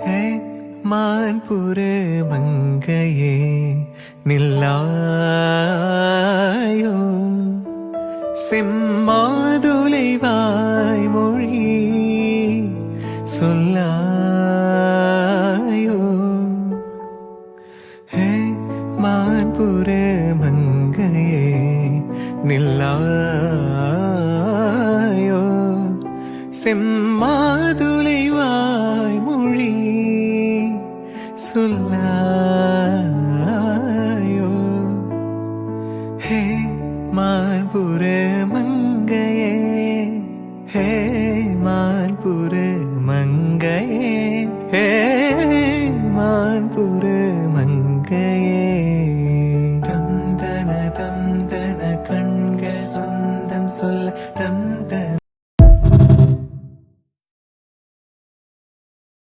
ഹേ മാൻപുര മങ്കയേ നില്ലായോ செம்மாதுளைவாய் மொழி சொல்லாயோ ஹே மான்புர மங்கையே நில்லாயோ செம்மாதுளைவாய் மொழி சொல்லாயோ